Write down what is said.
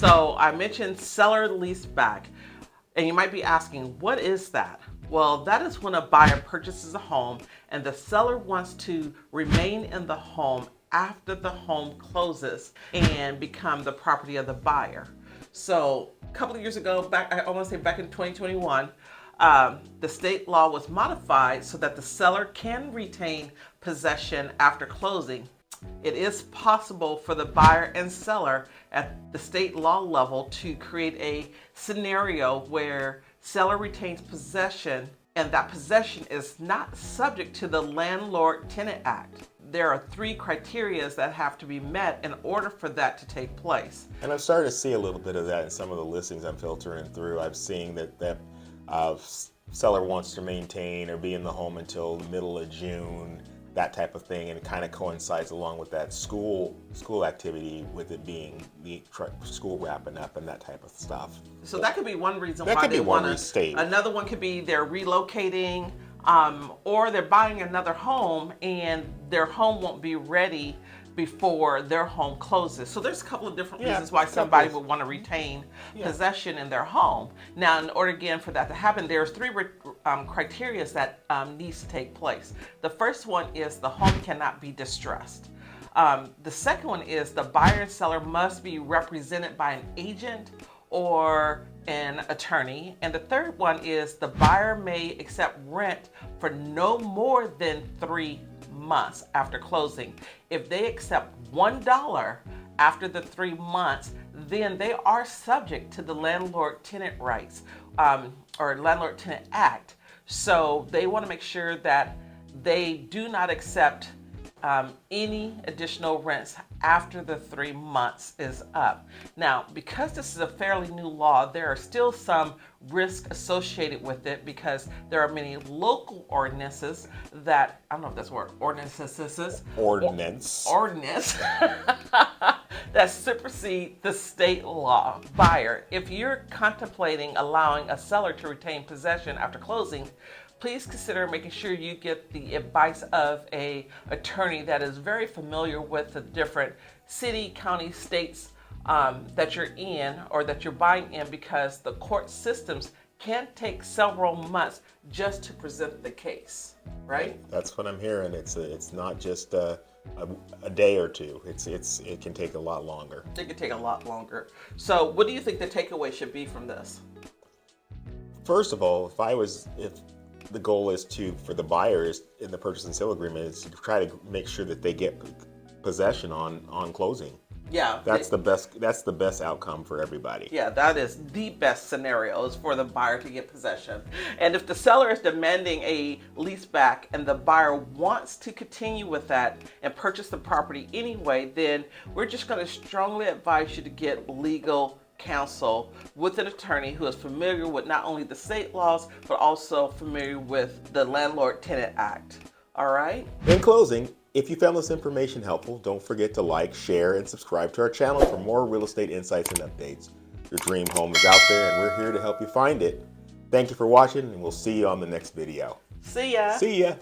So I mentioned seller leaseback, and you might be asking, what is that? Well, that is when a buyer purchases a home and the seller wants to remain in the home after the home closes and become the property of the buyer. So a couple of years ago, I want to say back in 2021, the state law was modified so that the seller can retain possession after closing. It is possible for the buyer and seller at the state law level to create a scenario where seller retains possession and that possession is not subject to the Landlord-Tenant Act. There are 3 criteria that have to be met in order for that to take place. And I'm starting to see a little bit of that in some of the listings I'm filtering through. I'm seeing that seller wants to maintain or be in the home until the middle of June, that type of thing, and it kind of coincides along with that school activity, with it being the school wrapping up and that type of stuff. So that could be one reason why they want to restate. Another one could be they're relocating, or they're buying another home and their home won't be ready before their home closes. So there's a couple of different reasons why somebody would want to retain possession in their home. Now, in order again for that to happen, there's 3 criteria that needs to take place. The first one is the home cannot be distressed. The second one is the buyer and seller must be represented by an agent or an attorney. And the third one is the buyer may accept rent for no more than 3 months after closing. If they accept $1 after the 3 months, then they are subject to the Landlord-Tenant Rights or Landlord-Tenant Act. So they want to make sure that they do not accept any additional rents after the 3 months is up. Now, because this is a fairly new law, there are still some risk associated with it because there are many local ordinances that, I don't know if that's word, ordinance that supersede the state law. Buyer, if you're contemplating allowing a seller to retain possession after closing, please consider making sure you get the advice of an attorney that is very familiar with the different city, county, states that you're in or that you're buying in, because the court systems can take several months just to present the case, right? That's what I'm hearing. It's not just a day or two. It can take a lot longer. It can take a lot longer. So what do you think the takeaway should be from this? First of all, if the goal is for the buyers in the purchase and sale agreement is to try to make sure that they get possession on closing. Yeah. That's the best outcome for everybody. Yeah, that is the best scenario, is for the buyer to get possession. And if the seller is demanding a lease back and the buyer wants to continue with that and purchase the property anyway, then we're just going to strongly advise you to get legal counsel with an attorney who is familiar with not only the state laws, but also familiar with the Landlord-Tenant Act. All right? In closing, if you found this information helpful, don't forget to like, share, and subscribe to our channel for more real estate insights and updates. Your dream home is out there, and we're here to help you find it. Thank you for watching, and we'll see you on the next video. See ya. See ya.